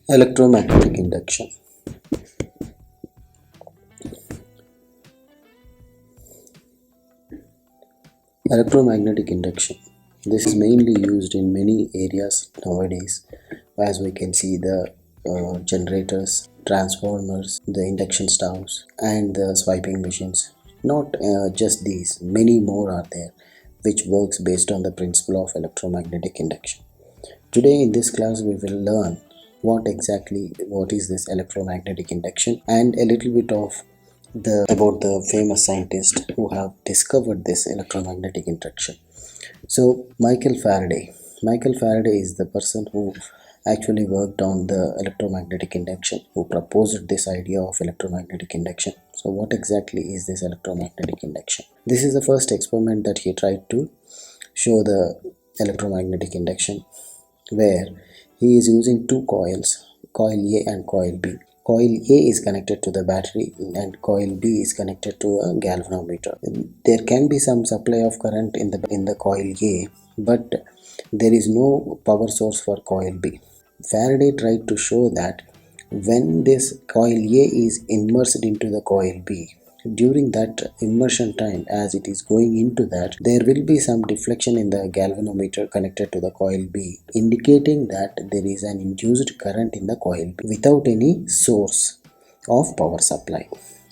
Electromagnetic induction. Electromagnetic induction. This is mainly used in many areas nowadays, as we can see the generators, transformers, the induction stoves, and the swiping machines. Not just these, many more are there, which works based on the principle of electromagnetic induction. Today in this class we will learn what is this electromagnetic induction and a little bit of the about the famous scientist who have discovered this electromagnetic induction. So Michael Faraday is the person who actually worked on the electromagnetic induction, who proposed this idea of electromagnetic induction. So what exactly is this electromagnetic induction? This is the first experiment that he tried to show the electromagnetic induction, where he is using two coils, coil A and coil B. Coil A is connected to the battery and coil B is connected to a galvanometer. There can be some supply of current in the coil A, but there is no power source for coil B. Faraday tried to show that when this coil A is immersed into the coil B, during that immersion time, as it is going into that, there will be some deflection in the galvanometer connected to the coil B, indicating that there is an induced current in the coil B without any source of power supply.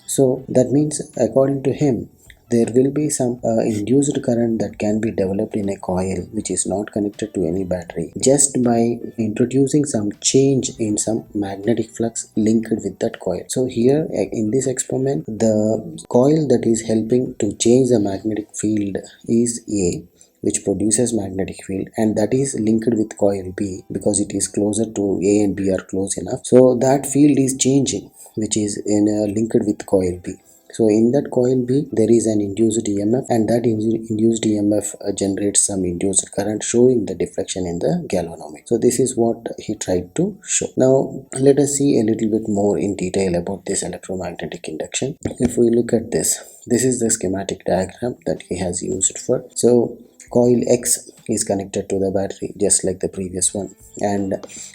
So that means, according to him, there will be some induced current that can be developed in a coil which is not connected to any battery just by introducing some change in some magnetic flux linked with that coil. So here in this experiment, the coil that is helping to change the magnetic field is A, which produces magnetic field, and that is linked with coil B because it is closer to A and B are close enough. So that field is changing, which is linked with coil B. So in that coil B, there is an induced EMF, and that induced EMF generates some induced current, showing the deflection in the galvanometer. So this is what he tried to show. Now let us see a little bit more in detail about this electromagnetic induction. If we look at this is the schematic diagram that he has used for. So coil X is connected to the battery just like the previous one, and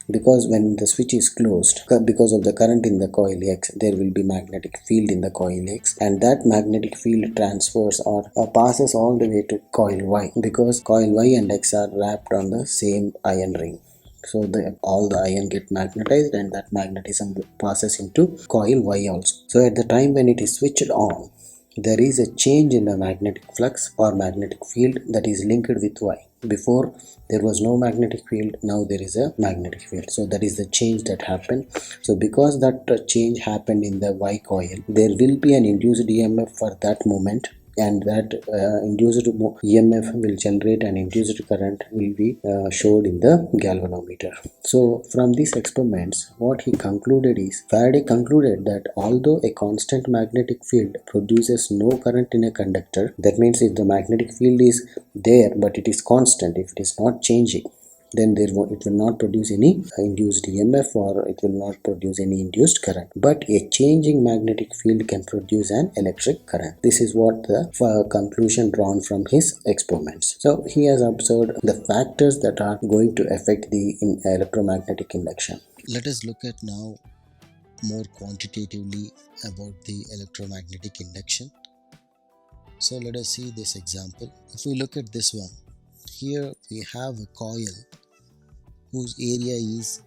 because when the switch is closed, because of the current in the coil X, there will be magnetic field in the coil X, and that magnetic field transfers or passes all the way to coil Y, because coil Y and X are wrapped on the same iron ring. So all the iron get magnetized, and that magnetism passes into coil Y also. So at the time when it is switched on, there is a change in the magnetic flux or magnetic field that is linked with Y. Before there was no magnetic field, now there is a magnetic field. So that is the change that happened. So because that change happened in the Y coil, there will be an induced EMF for that moment, and that induced EMF will generate an induced current will be showed in the galvanometer. So from these experiments, what he concluded is, Faraday concluded that although a constant magnetic field produces no current in a conductor, that means if the magnetic field is there but it is constant, if it is not changing, then it will not produce any induced EMF, or it will not produce any induced current. But a changing magnetic field can produce an electric current. This is what the conclusion drawn from his experiments. So he has observed the factors that are going to affect the electromagnetic induction. Let us look at now more quantitatively about the electromagnetic induction. So let us see this example. If we look at this one, here we have a coil whose area is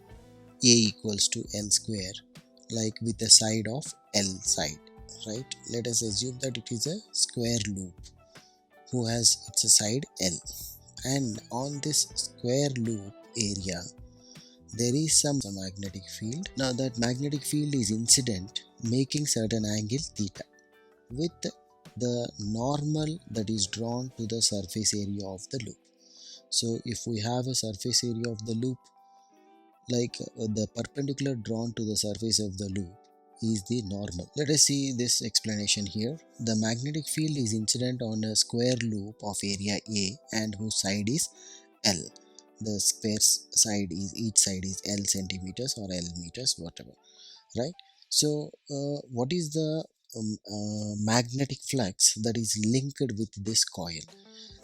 A equals to L square, like with a side of L side, right? Let us assume that it is a square loop who has its side L, and on this square loop area there is some magnetic field. Now that magnetic field is incident, making certain angle theta with the normal that is drawn to the surface area of the loop. So if we have a surface area of the loop, like the perpendicular drawn to the surface of the loop is the normal. Let us see this explanation here. The magnetic field is incident on a square loop of area A and whose side is L. The square side is, each side is L centimeters or L meters, whatever, right? So what is the magnetic flux that is linked with this coil?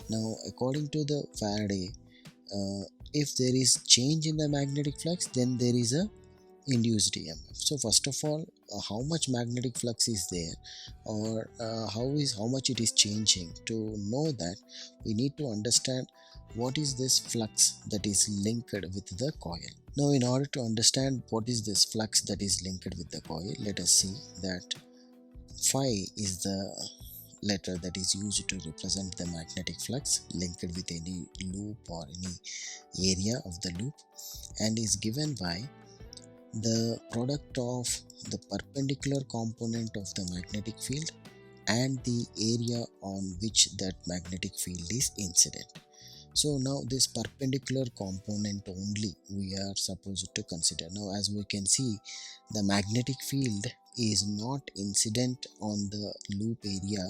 Now according to the Faraday, if there is change in the magnetic flux, then there is a induced emf. So first of all, how much magnetic flux is there, or how much it is changing. To know that, we need to understand what is this flux that is linked with the coil. Now in order to understand what is this flux that is linked with the coil, let us see that phi is the letter that is used to represent the magnetic flux linked with any loop or any area of the loop, and is given by the product of the perpendicular component of the magnetic field and the area on which that magnetic field is incident. So now this perpendicular component only we are supposed to consider. Now as we can see, the magnetic field is not incident on the loop area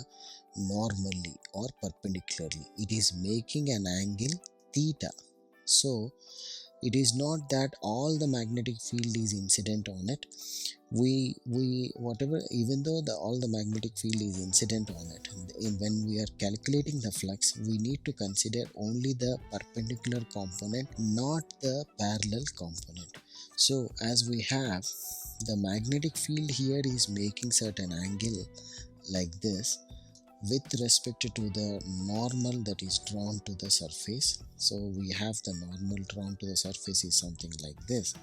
normally or perpendicularly. It is making an angle theta. So it is not that all the magnetic field is incident on it. We whatever, even though all the magnetic field is incident on it, when we are calculating the flux, we need to consider only the perpendicular component, not the parallel component. So as we have the magnetic field here is making certain angle like this with respect to the normal that is drawn to the surface. So we have the normal drawn to the surface is something like this,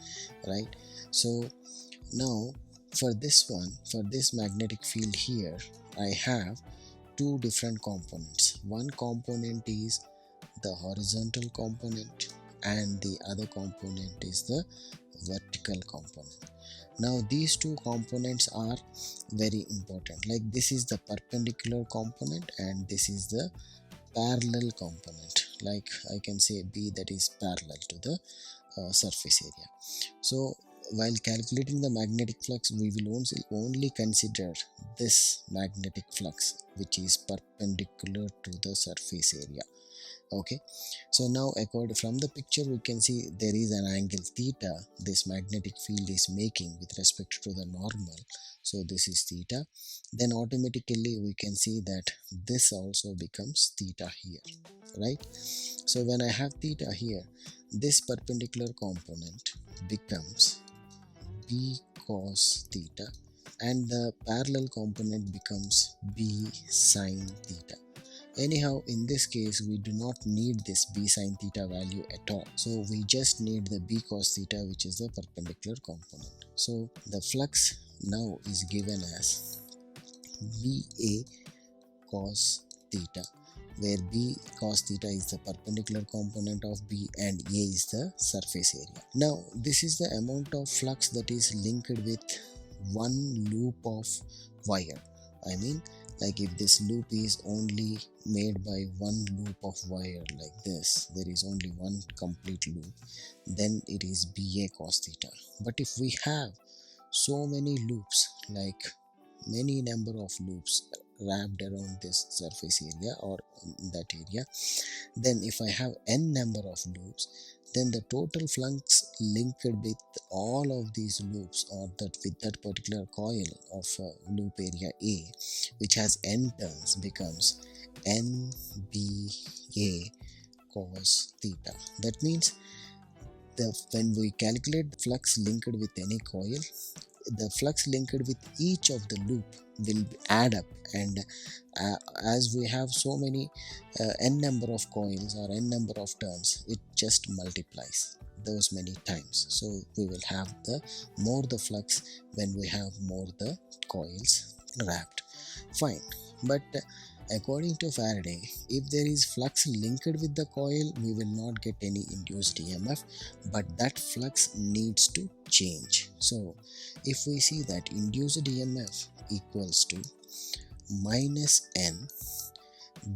right? So now for this one, for this magnetic field here, I have two different components. One component is the horizontal component and the other component is the vertical component. Now these two components are very important. Like this is the perpendicular component and this is the parallel component. Like I can say B, that is parallel to the surface area. So while calculating the magnetic flux, we will only consider this magnetic flux which is perpendicular to the surface area. Okay, so now according from the picture we can see there is an angle theta this magnetic field is making with respect to the normal. So this is theta. Then automatically we can see that this also becomes theta here, right? So when I have theta here, this perpendicular component becomes b cos theta and the parallel component becomes b sin theta. Anyhow, in this case, we do not need this b sin theta value at all. So we just need the b cos theta, which is the perpendicular component. So the flux now is given as ba cos theta, where b cos theta is the perpendicular component of b and a is the surface area. Now this is the amount of flux that is linked with one loop of wire. I mean, like if this loop is only made by one loop of wire like this, there is only one complete loop, then it is ba cos theta. But if we have so many loops, like many number of loops wrapped around this surface area or in that area, then if I have n number of loops, then the total flux linked with all of these loops or that with that particular coil of loop area A, which has n turns, becomes nba cos theta. That means when we calculate the flux linked with any coil, the flux linked with each of the loop will add up, and as we have so many n number of coils or n number of turns, it just multiplies those many times. So we will have the more the flux when we have more the coils wrapped. Fine, but according to Faraday, if there is flux linked with the coil, we will not get any induced EMF, but that flux needs to change. So if we see that induced EMF equals to minus n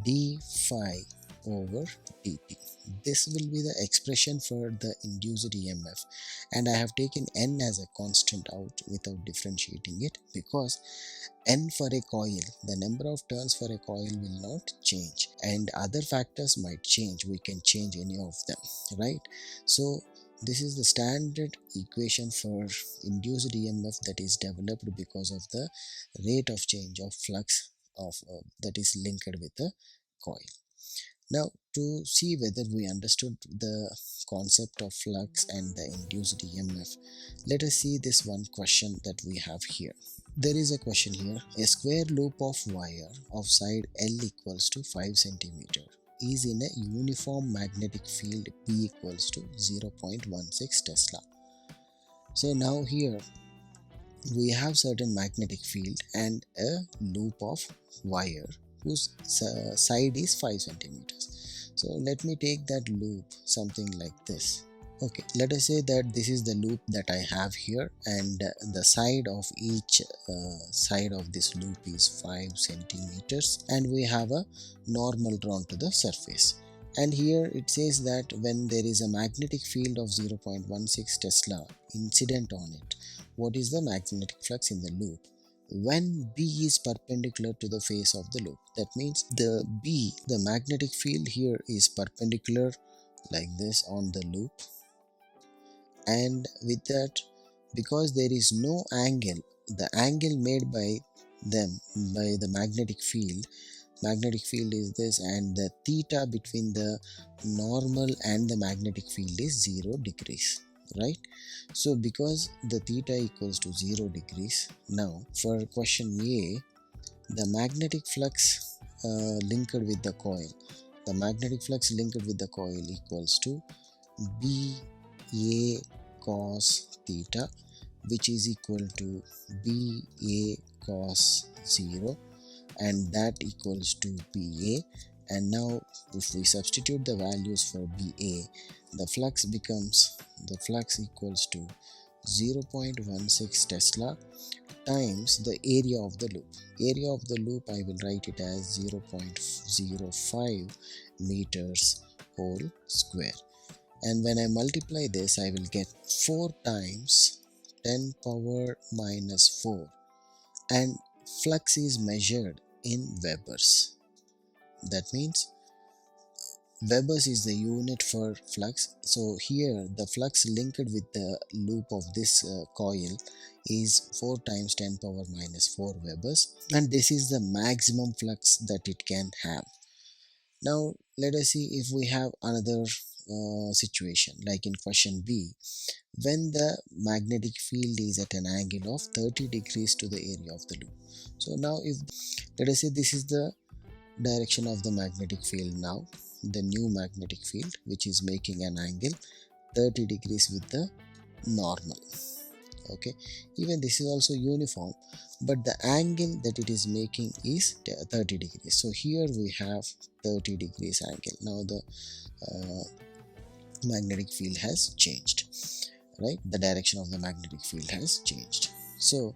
d phi over dt. This will be the expression for the induced EMF, and I have taken n as a constant out without differentiating it, because n for a coil, the number of turns for a coil will not change, and other factors might change. We can change any of them, right? So this is the standard equation for induced EMF that is developed because of the rate of change of flux of that is linked with the coil. Now, to see whether we understood the concept of flux and the induced EMF, let us see this one question that we have here. There is a question here. A square loop of wire of side L equals to 5 cm is in a uniform magnetic field P equals to 0.16 Tesla. So now here we have certain magnetic field and a loop of wire whose side is 5 centimeters. So let me take that loop something like this. Okay, let us say that this is the loop that I have here, and the side of each side of this loop is 5 centimeters, and we have a normal drawn to the surface. And here it says that when there is a magnetic field of 0.16 Tesla incident on it, what is the magnetic flux in the loop when B is perpendicular to the face of the loop? That means the magnetic field here is perpendicular like this on the loop, and with that, because there is no angle, the angle made by the magnetic field is this, and the theta between the normal and the magnetic field is 0 degrees, right? So because the theta equals to 0 degrees, now for question A, the magnetic flux linked with the coil equals to BA cos theta, which is equal to BA cos 0, and that equals to BA. And now if we substitute the values for BA, the flux equals to 0.16 Tesla times the area of the loop. Area of the loop, I will write it as 0.05 meters whole square. And when I multiply this, I will get 4 times 10 power minus 4, and flux is measured in Webers. That means Webers is the unit for flux. So here the flux linked with the loop of this coil is 4 times 10 power minus 4 Webers, and this is the maximum flux that it can have. Now let us see if we have another situation like in question B, when the magnetic field is at an angle of 30 degrees to the area of the loop. So now if let us say this is the direction of the magnetic field, now the new magnetic field which is making an angle 30 degrees with the normal. Okay, even this is also uniform, but the angle that it is making is 30 degrees. So here we have 30 degrees angle. Now the magnetic field has changed, right? The direction of the magnetic field has changed. So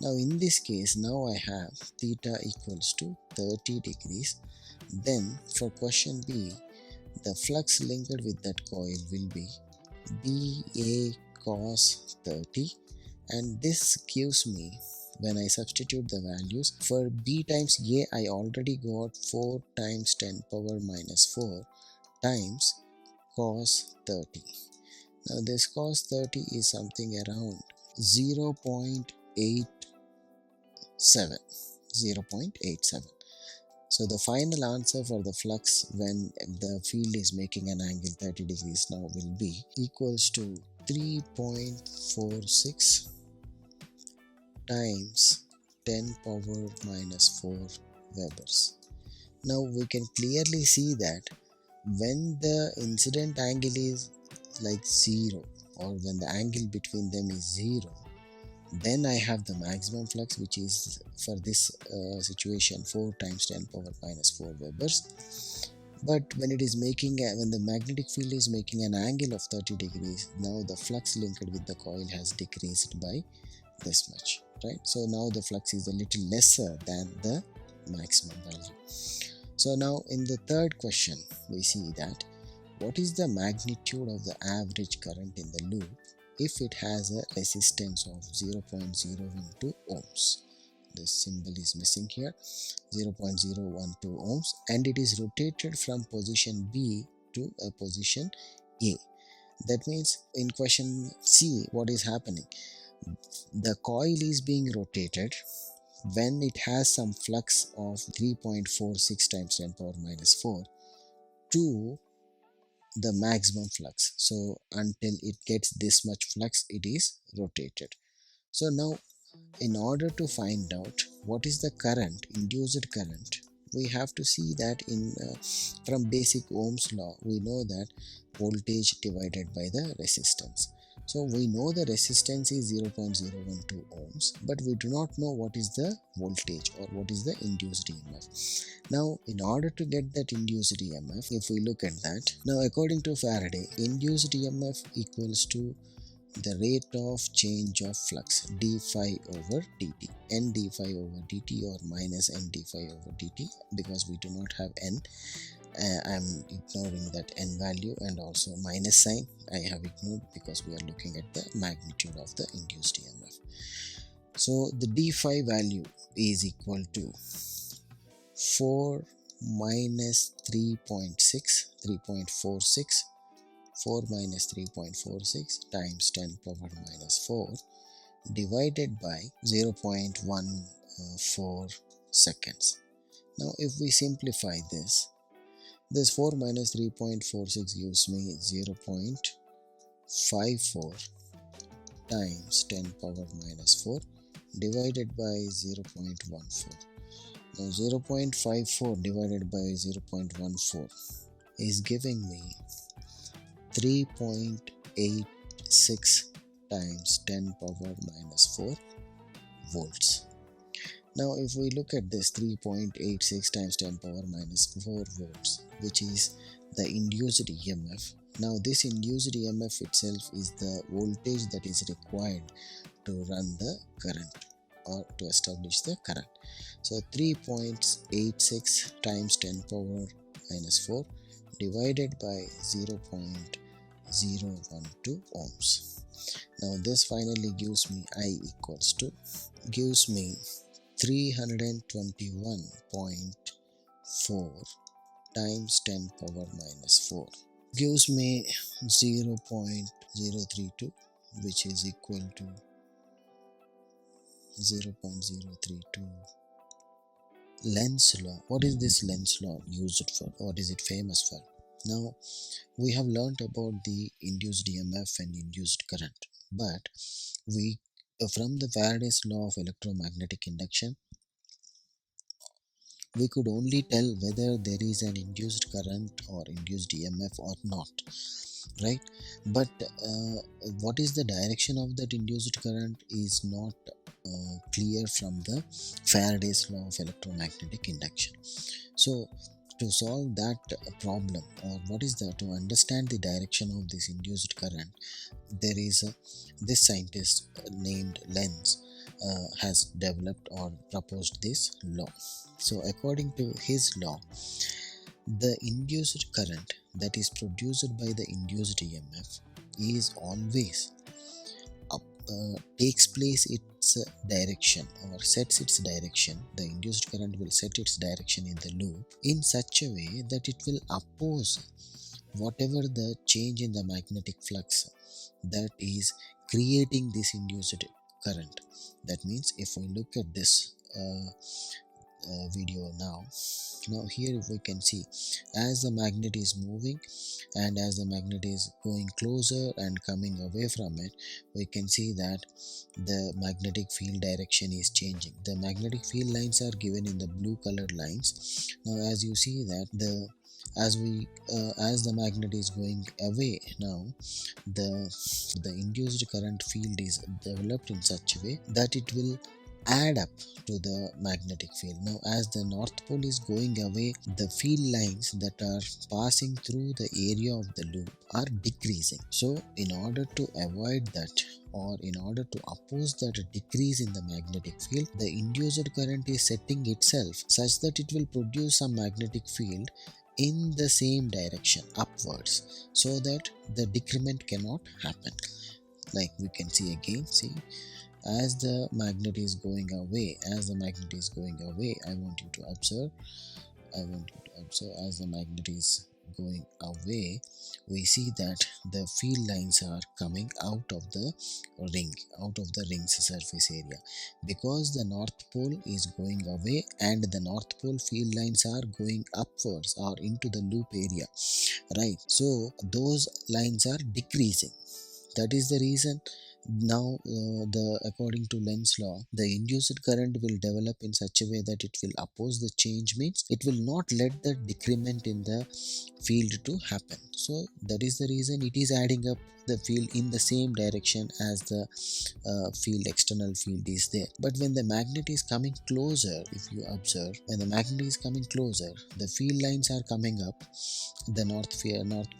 now in this case, now I have theta equals to 30 degrees. Then for question B, the flux linked with that coil will be BA cos 30, and this gives me, when I substitute the values for B times A, I already got 4 times 10 power minus 4 times cos 30. Now this cos 30 is something around 0.87. So the final answer for the flux when the field is making an angle 30 degrees now will be equals to 3.46 times 10 power minus 4 Webers. Now we can clearly see that when the incident angle is like 0, or when the angle between them is 0, then I have the maximum flux, which is for this situation 4 times 10 power minus 4 Webers. But when it is making when the magnetic field is making an angle of 30 degrees, now the flux linked with the coil has decreased by this much, right? So now the flux is a little lesser than the maximum value. So now in the third question, we see that what is the magnitude of the average current in the loop if it has a resistance of 0.012 ohms. This symbol is missing here, 0.012 ohms, and it is rotated from position B to a position A. That means in question C, what is happening? The coil is being rotated when it has some flux of 3.46 times 10 power minus 4, to the maximum flux. So until it gets this much flux, it is rotated. So now, in order to find out what is the current, induced current, we have to see that from basic Ohm's law, we know that voltage divided by the resistance. So we know the resistance is 0.012 ohms, but we do not know what is the voltage or what is the induced EMF. Now, in order to get that induced EMF, if we look at that, now according to Faraday, induced EMF equals to the rate of change of flux d phi over dt, n d phi over dt or minus n d phi over dt, because we do not have n. I'm ignoring that n value, and also minus sign I have ignored because we are looking at the magnitude of the induced EMF. So the d phi value is equal to 4 minus 3.46 4 minus 3.46 times 10 power minus 4 divided by 0.14 seconds. Now if we simplify this 4 minus 3.46 gives me 0.54 times 10 power minus 4 divided by 0.14. Now 0.54 divided by 0.14 is giving me 3.86 times 10 power minus 4 volts. Now if we look at this 3.86 times 10 power minus 4 volts, which is the induced EMF. Now this induced EMF itself is the voltage that is required to run the current or to establish the current. So 3.86 times 10 power minus 4 divided by 0.012 ohms. Now this finally gives me I equals to 321.4 times 10 power minus 4 gives me 0.032, which is equal to 0.032. Lenz law. What is this Lenz law used for? What is it famous for? Now we have learnt about the induced EMF and induced current, but we from the Faraday's law of electromagnetic induction, we could only tell whether there is an induced current or induced EMF or not, right? But what is the direction of that induced current is not clear from the Faraday's law of electromagnetic induction. So to solve that problem, or what is that, to understand the direction of this induced current, there is this scientist named Lenz has developed or proposed this law. So according to his law, the induced current that is produced by the induced EMF is always takes place its direction or sets its direction. The induced current will set its direction in the loop in such a way that it will oppose whatever the change in the magnetic flux that is creating this induced current. That means if we look at this video now here we can see, as the magnet is moving and as the magnet is going closer and coming away from it, we can see that the magnetic field direction is changing. The magnetic field lines are given in the blue colored lines. Now as you see that as the magnet is going away, now the induced current field is developed in such a way that it will add up to the magnetic field. Now as the north pole is going away, the field lines that are passing through the area of the loop are decreasing. So in order to avoid that, or in order to oppose that decrease in the magnetic field, the induced current is setting itself such that it will produce some magnetic field in the same direction upwards, so that the decrement cannot happen. Like we can see again, see, as the magnet is going away, I want you to observe as the magnet is going away, we see that the field lines are coming out of the ring's surface area, because the north pole is going away and the north pole field lines are going upwards or into the loop area, right? So those lines are decreasing. That is the reason now, the according to Lenz law, the induced current will develop in such a way that it will oppose the change, means it will not let the decrement in the field to happen. So that is the reason it is adding up the field in the same direction as the external field is there. But when the magnet is coming closer, if you observe, when the magnet is coming closer, the field lines are coming up, the north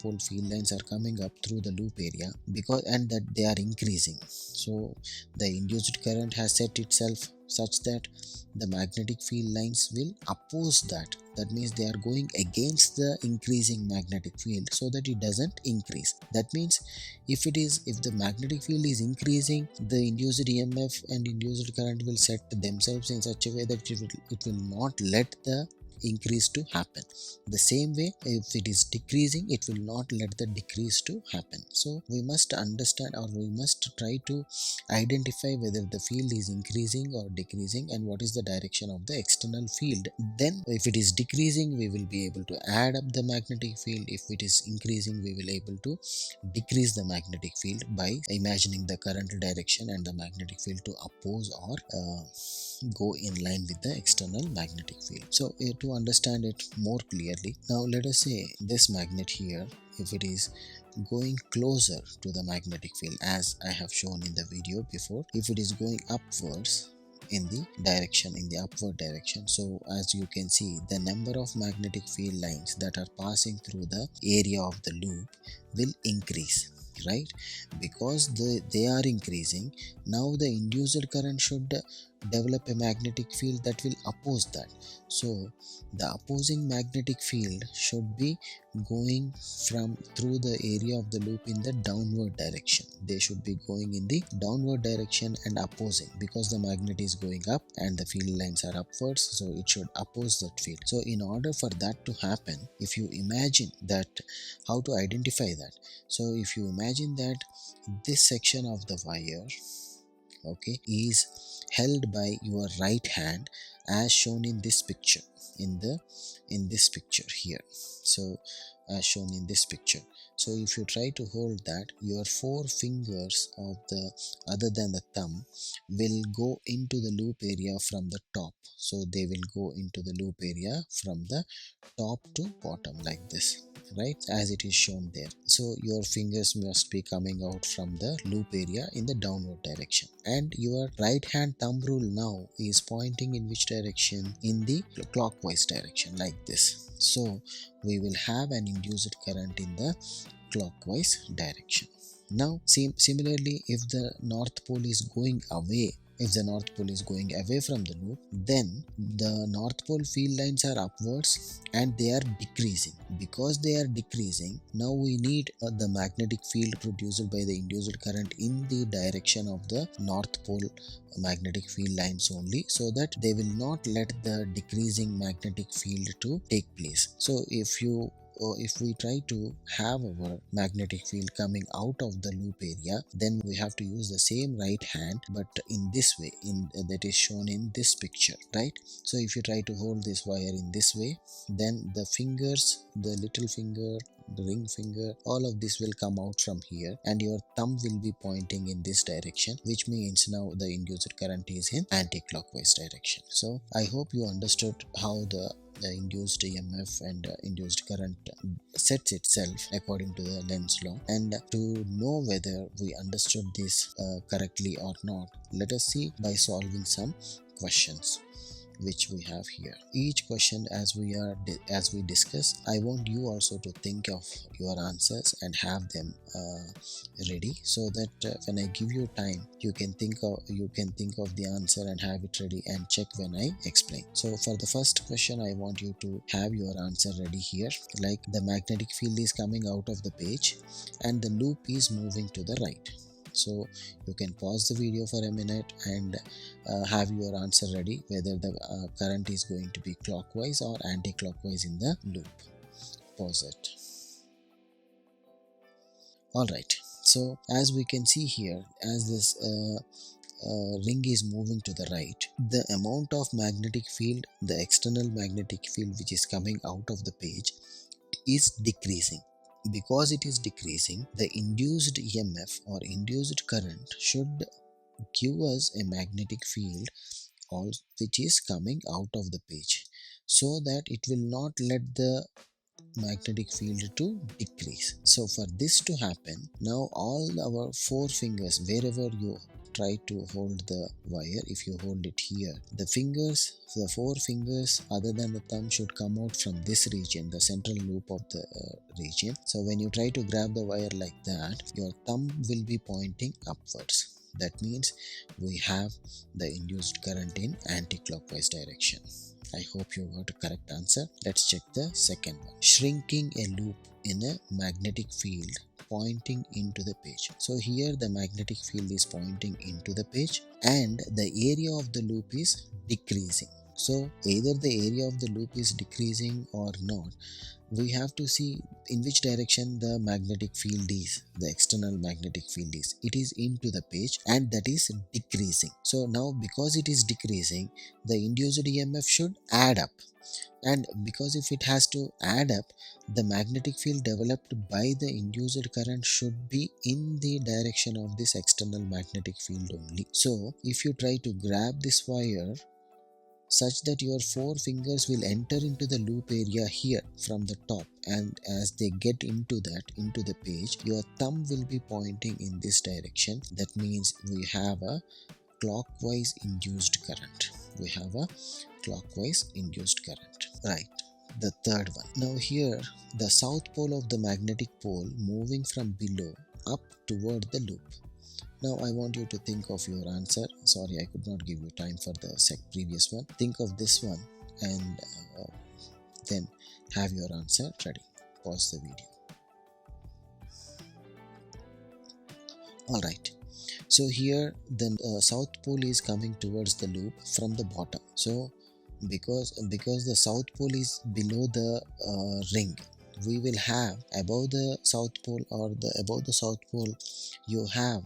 pole field lines are coming up through the loop area, because and that they are increasing. So the induced current has set itself such that the magnetic field lines will oppose that. That means they are going against the increasing magnetic field so that it doesn't increase. That means if the magnetic field is increasing, the induced EMF and induced current will set themselves in such a way that it will not let the increase to happen. The same way, if it is decreasing, it will not let the decrease to happen. So we must understand, or we must try to identify whether the field is increasing or decreasing and what is the direction of the external field. Then if it is decreasing, we will be able to add up the magnetic field. If it is increasing, we will able to decrease the magnetic field by imagining the current direction and the magnetic field to oppose or go in line with the external magnetic field. So to understand it more clearly, now let us say this magnet here, if it is going closer to the magnetic field, as I have shown in the video before, if it is going upwards in the upward direction, so as you can see, the number of magnetic field lines that are passing through the area of the loop will increase, right? Because they are increasing, now the induced current should develop a magnetic field that will oppose that. So the opposing magnetic field should be going through the area of the loop in the downward direction. They should be going in the downward direction and opposing, because the magnet is going up and the field lines are upwards, so it should oppose that field. So in order for that to happen, if you imagine that, how to identify that? So if you imagine that this section of the wire, okay, is held by your right hand as shown in this picture, in this picture here, so as shown in this picture. So if you try to hold that, your four fingers of the other than the thumb will go into the loop area from the top. So they will go into the loop area from the top to bottom like this, right, as it is shown there. So your fingers must be coming out from the loop area in the downward direction, and your right hand thumb rule now is pointing in which direction? In the clockwise direction, like this. So we will have an induced current in the clockwise direction. Now similarly, if the north pole is going away, if the north pole is going away from the loop, then the north pole field lines are upwards and they are decreasing. Because they are decreasing, now we need the magnetic field produced by the induced current in the direction of the north pole magnetic field lines only, so that they will not let the decreasing magnetic field to take place. So if we try to have our magnetic field coming out of the loop area, then we have to use the same right hand, but in this way, that is shown in this picture, right? So if you try to hold this wire in this way, then the fingers, the little finger, the ring finger, all of this will come out from here, and your thumb will be pointing in this direction, which means now the induced current is in anti-clockwise direction. So I hope you understood how the induced EMF and induced current sets itself according to the Lenz law. And to know whether we understood this correctly or not, let us see by solving some questions which we have here. Each question, as we discuss, I want you also to think of your answers and have them ready, so that when I give you time, you can think of the answer and have it ready and check when I explain. So for the first question, I want you to have your answer ready here, like the magnetic field is coming out of the page and the loop is moving to the right. So you can pause the video for a minute and have your answer ready, whether the current is going to be clockwise or anti-clockwise in the loop. pause it. Alright, so as we can see here, as this ring is moving to the right, the amount of magnetic field, the external magnetic field which is coming out of the page is decreasing. Because it is decreasing, the induced EMF or induced current should give us a magnetic field which is coming out of the page, so that it will not let the magnetic field to decrease. So for this to happen, now all our four fingers, wherever you try to hold the wire, if you hold it here, the four fingers other than the thumb should come out from this region, the central loop of the region. So when you try to grab the wire like that, your thumb will be pointing upwards. That means we have the induced current in anti-clockwise direction. I hope you got a correct answer. Let's check the second one. Shrinking a loop in a magnetic field pointing into the page. So here the magnetic field is pointing into the page and the area of the loop is decreasing. So either the area of the loop is decreasing or not, we have to see in which direction the magnetic field is, the external magnetic field is. It is into the page and that is decreasing. So now because it is decreasing, the induced EMF should add up. And because if it has to add up, the magnetic field developed by the induced current should be in the direction of this external magnetic field only. So if you try to grab this wire such that your four fingers will enter into the loop area here from the top, and as they get into the page, your thumb will be pointing in this direction. That means we have a clockwise induced current. We have a clockwise induced current. Right. The third one. Now here the south pole of the magnetic pole moving from below up toward the loop. Now I want you to think of your answer. Sorry, I could not give you time for the previous one. Think of this one and then have your answer ready. Pause the video. Alright. So here the south pole is coming towards the loop from the bottom. So because the south pole is below the ring, we will have above the south pole you have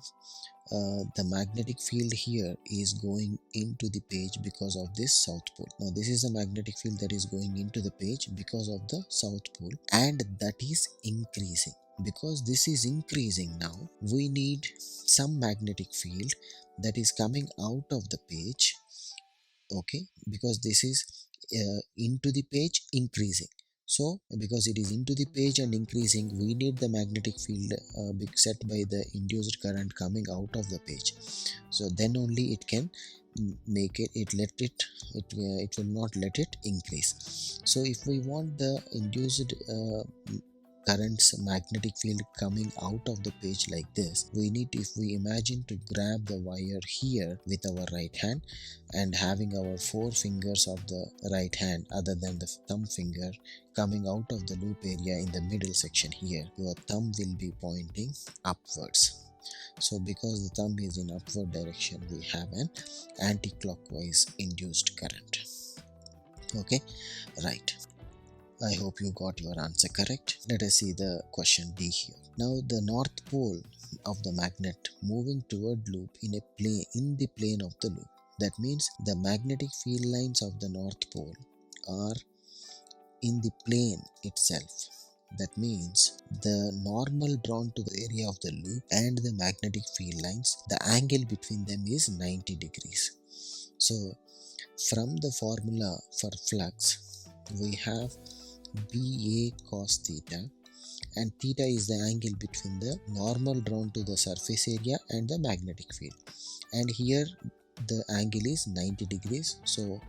the magnetic field here is going into the page because of this south pole. Now this is the magnetic field that is going into the page because of the south pole, and that is increasing. Because this is increasing now, we need some magnetic field that is coming out of the page. Okay, because this is into the page increasing. So because it is into the page and increasing, we need the magnetic field set by the induced current coming out of the page. So then only it can make it will not let it increase. So if we want the induced current's magnetic field coming out of the page like this, if we imagine to grab the wire here with our right hand and having our four fingers of the right hand other than the thumb finger coming out of the loop area in the middle section here, your thumb will be pointing upwards. So because the thumb is in upward direction, we have an anti-clockwise induced current. Okay, right. I hope you got your answer correct. Let us see the question D here. Now the north pole of the magnet moving toward loop in the plane of the loop. That means the magnetic field lines of the north pole are in the plane itself. That means the normal drawn to the area of the loop and the magnetic field lines, the angle between them is 90 degrees. So from the formula for flux, we have BA cos theta, and theta is the angle between the normal drawn to the surface area and the magnetic field, and here the angle is 90 degrees. So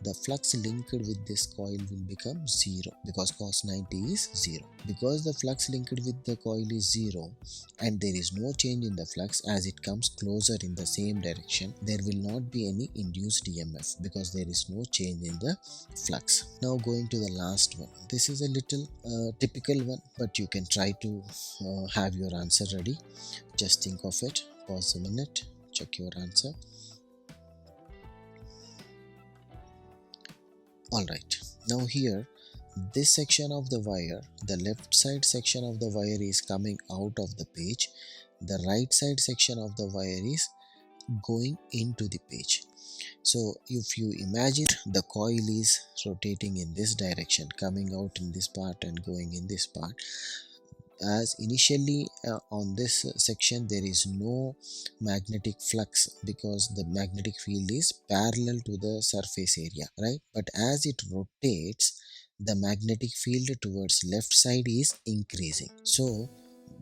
the flux linked with this coil will become 0 because cos 90 is 0. Because the flux linked with the coil is 0 and there is no change in the flux as it comes closer in the same direction, there will not be any induced EMF because there is no change in the flux. Now going to the last one. This is a little typical one, but you can try to have your answer ready. Just think of it. Pause a minute. Check your answer. Alright, now here this section of the wire, the left side section of the wire is coming out of the page, the right side section of the wire is going into the page. So if you imagine the coil is rotating in this direction, coming out in this part and going in this part, as initially on this section there is no magnetic flux because the magnetic field is parallel to the surface area, right? But as it rotates, the magnetic field towards left side is increasing. So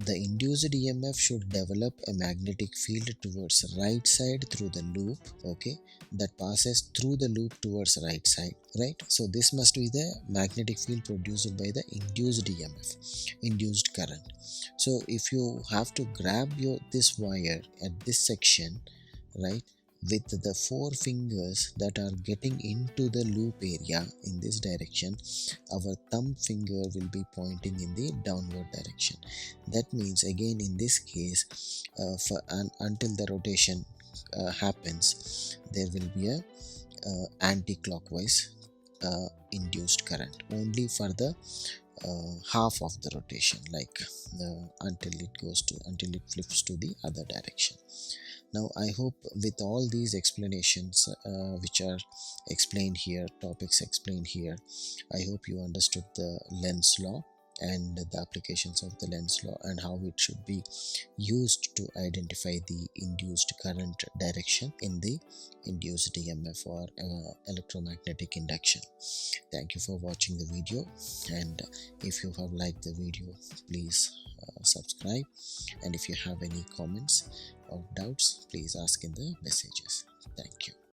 the induced EMF should develop a magnetic field towards right side through the loop, okay, that passes through the loop towards right side, right? So this must be the magnetic field produced by the induced EMF, induced current. So if you have to grab this wire at this section, right, with the four fingers that are getting into the loop area in this direction, our thumb finger will be pointing in the downward direction. That means again in this case, until the rotation happens, there will be a anti-clockwise induced current only for the half of the rotation, like until it flips to the other direction. Now I hope with all these explanations which are explained here, topics explained here, I hope you understood the Lenz law and the applications of the Lenz law and how it should be used to identify the induced current direction in the induced EMF or electromagnetic induction. Thank you for watching the video, and if you have liked the video, please subscribe, and if you have any comments or doubts, please ask in the messages. Thank you.